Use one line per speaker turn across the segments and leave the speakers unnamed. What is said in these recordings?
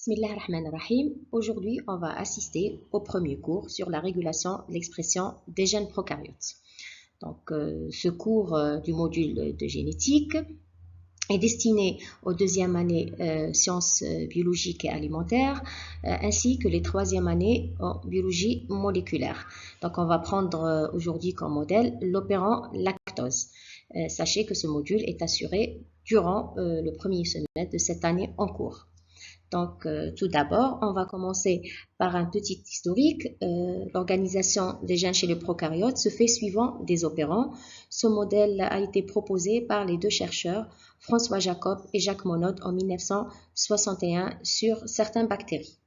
Bismillahirrahmanirrahim. Aujourd'hui, on va assister au premier cours sur la régulation de l'expression des gènes prokaryotes. Donc, ce cours du module de génétique est destiné aux deuxième année sciences biologiques et alimentaires, ainsi que les troisième années en biologie moléculaire. Donc, on va prendre aujourd'hui comme modèle l'opérant lactose. Sachez que ce module est assuré durant le premier semestre de cette année en cours. Donc, tout d'abord, on va commencer par un petit historique. L'organisation des gènes chez les prokaryotes se fait suivant des opérants. Ce modèle a été proposé par les deux chercheurs, François Jacob et Jacques Monod, en 1961 sur certaines bactéries.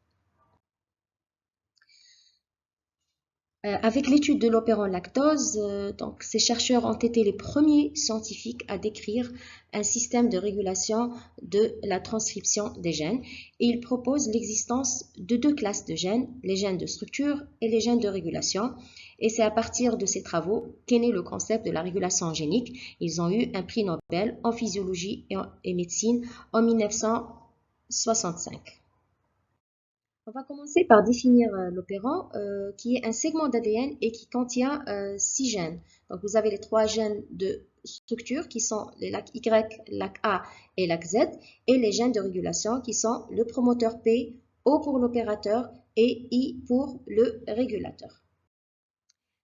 Avec l'étude de l'opérant lactose, donc, ces chercheurs ont été les premiers scientifiques à décrire un système de régulation de la transcription des gènes et ils proposent l'existence de deux classes de gènes, les gènes de structure et les gènes de régulation. Et c'est à partir de ces travaux qu'est né le concept de la régulation génique. Ils ont eu un prix Nobel en physiologie et médecine en 1965. On va commencer par définir l'opérant qui est un segment d'ADN et qui contient 6 gènes. Donc vous avez les 3 gènes de structure qui sont les LAC Y, LAC A et LAC Z et les gènes de régulation qui sont le promoteur P, O pour l'opérateur et I pour le régulateur.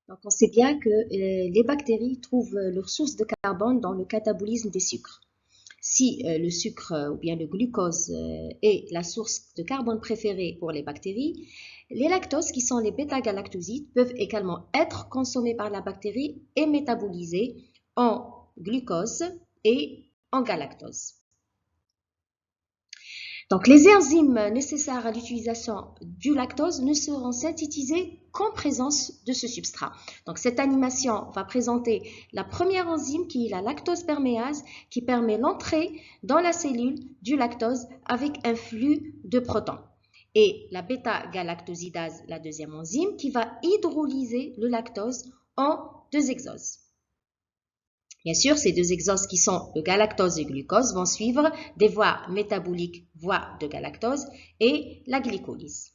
Donc on sait bien que les bactéries trouvent leur source de carbone dans le catabolisme des sucres. Si le sucre ou bien le glucose est la source de carbone préférée pour les bactéries, les lactoses, qui sont les bêta-galactosides, peuvent également être consommés par la bactérie et métabolisés en glucose et en galactose. Donc, les enzymes nécessaires à l'utilisation du lactose ne seront synthétisées qu'en présence de ce substrat. Donc, cette animation va présenter la première enzyme qui est la lactose perméase qui permet l'entrée dans la cellule du lactose avec un flux de protons. Et la bêta-galactosidase, la deuxième enzyme, qui va hydrolyser le lactose en deux exoses. Bien sûr, ces deux exoses qui sont le galactose et le glucose vont suivre des voies métaboliques, voies de galactose et la glycolyse.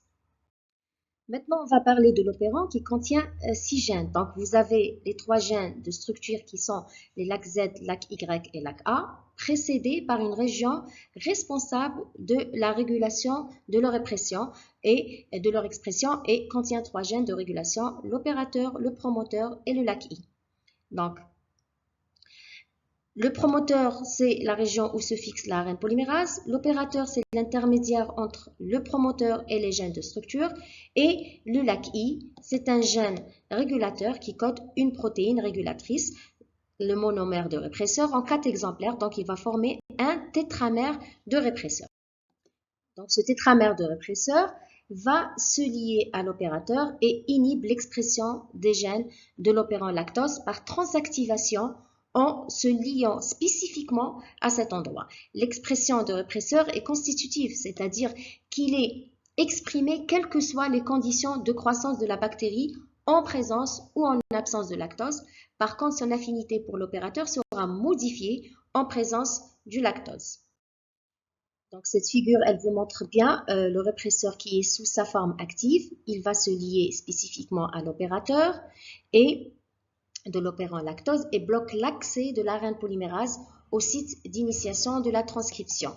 Maintenant, on va parler de l'opérant qui contient 6 gènes. Donc, vous avez les 3 gènes de structure qui sont les LAC Z, LAC Y et LAC A, précédés par une région responsable de la régulation de leur expression et contient 3 gènes de régulation, l'opérateur, le promoteur et le LAC I. Donc, le promoteur, c'est la région où se fixe l'ARN polymérase. L'opérateur, c'est l'intermédiaire entre le promoteur et les gènes de structure. Et le LAC-I, c'est un gène régulateur qui code une protéine régulatrice, le monomère de répresseur, en 4 exemplaires. Donc, il va former un tétramère de répresseur. Donc, ce tétramère de répresseur va se lier à l'opérateur et inhibe l'expression des gènes de l'opérant lactose par transactivation en se liant spécifiquement à cet endroit. L'expression de répresseur est constitutive, c'est-à-dire qu'il est exprimé quelles que soient les conditions de croissance de la bactérie en présence ou en absence de lactose. Par contre, son affinité pour l'opérateur sera modifiée en présence du lactose. Donc, cette figure, elle vous montre bien le répresseur qui est sous sa forme active. Il va se lier spécifiquement à l'opérateur et de l'opérant lactose et bloque l'accès de l'ARN polymérase au site d'initiation de la transcription.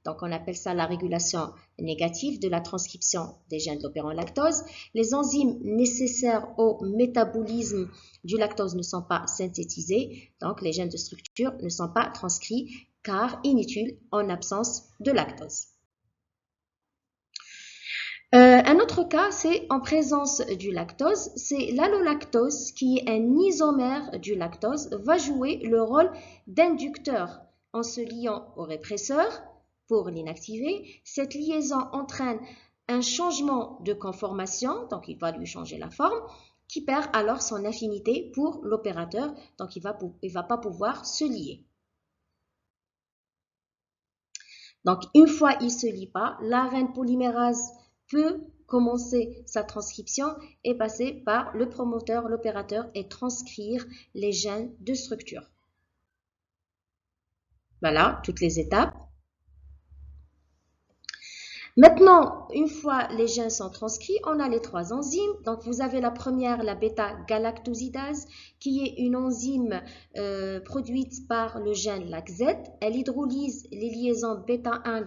Donc, on appelle ça la régulation négative de la transcription des gènes de l'opérant lactose. Les enzymes nécessaires au métabolisme du lactose ne sont pas synthétisées, donc les gènes de structure ne sont pas transcrits car inutiles en absence de lactose. Un autre cas, c'est en présence du lactose, c'est l'allolactose qui est un isomère du lactose, va jouer le rôle d'inducteur en se liant au répresseur pour l'inactiver. Cette liaison entraîne un changement de conformation, donc il va lui changer la forme, qui perd alors son affinité pour l'opérateur, donc il va pas pouvoir se lier. Donc une fois il ne se lie pas, l'ARN polymérase peut commencer sa transcription et passer par le promoteur, l'opérateur et transcrire les gènes de structure. Voilà, toutes les étapes. Maintenant, une fois les gènes sont transcrits, on a les 3 enzymes. Donc, vous avez la première, la bêta-galactosidase, qui est une enzyme produite par le gène LAC-Z. Elle hydrolyse les liaisons bêta-1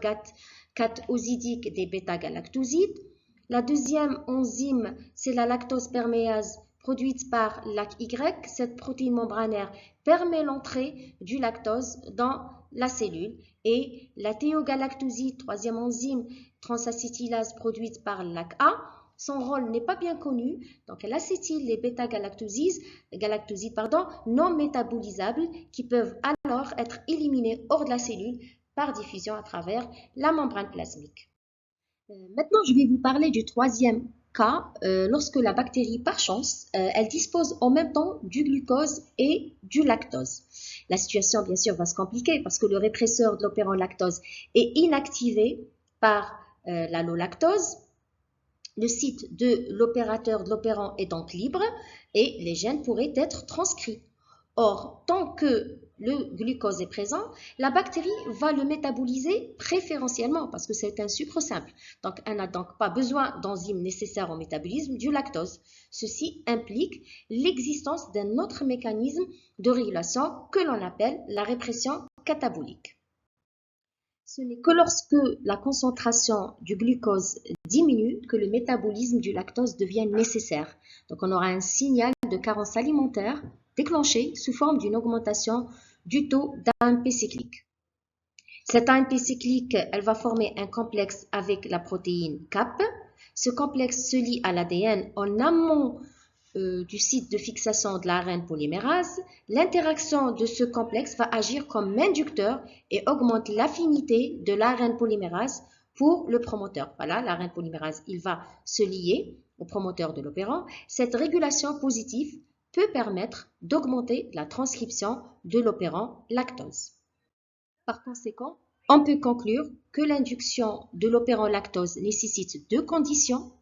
cat-osidique des bêta-galactosides. La deuxième enzyme, c'est la lactose perméase produite par LAC-Y. Cette protéine membranaire permet l'entrée du lactose dans la cellule. Et la théogalactoside, troisième enzyme transacétylase produite par LAC-A, son rôle n'est pas bien connu, donc elle acétyle les bêta-galactosides non métabolisables qui peuvent alors être éliminés hors de la cellule par diffusion à travers la membrane plasmique. Maintenant, je vais vous parler du troisième cas, lorsque la bactérie, par chance, elle dispose en même temps du glucose et du lactose. La situation, bien sûr, va se compliquer parce que le répresseur de l'opérant lactose est inactivé par l'allolactose. Le site de l'opérateur de l'opérant est donc libre et les gènes pourraient être transcrits. Or, tant que le glucose est présent, la bactérie va le métaboliser préférentiellement parce que c'est un sucre simple. Donc, elle n'a donc pas besoin d'enzymes nécessaires au métabolisme du lactose. Ceci implique l'existence d'un autre mécanisme de régulation que l'on appelle la répression catabolique. Ce n'est que lorsque la concentration du glucose diminue que le métabolisme du lactose devient nécessaire. Donc, on aura un signal de carence alimentaire déclenché sous forme d'une augmentation du taux d'AMP cyclique. Cette AMP cyclique, elle va former un complexe avec la protéine CAP. Ce complexe se lie à l'ADN en amont du site de fixation de l'ARN polymérase. L'interaction de ce complexe va agir comme inducteur et augmente l'affinité de l'ARN polymérase pour le promoteur. Voilà, l'ARN polymérase, il va se lier au promoteur de l'opérant. Cette régulation positive peut permettre d'augmenter la transcription de l'opérant lactose. Par conséquent, on peut conclure que l'induction de l'opérant lactose nécessite 2 conditions.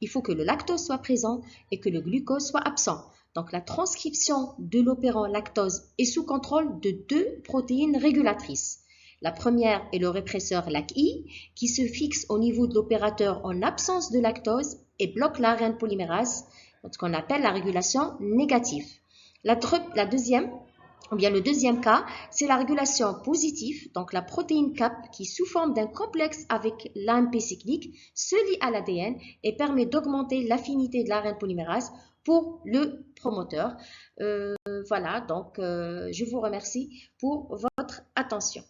Il faut que le lactose soit présent et que le glucose soit absent. Donc, la transcription de l'opérant lactose est sous contrôle de 2 protéines régulatrices. La première est le répresseur LAC-I qui se fixe au niveau de l'opérateur en absence de lactose et bloque l'ARN polymérase, ce qu'on appelle la régulation négative. Le deuxième cas, c'est la régulation positive, donc la protéine CAP qui, sous forme d'un complexe avec l'AMP cyclique, se lie à l'ADN et permet d'augmenter l'affinité de l'ARN polymérase pour le promoteur. Voilà, donc je vous remercie pour votre attention.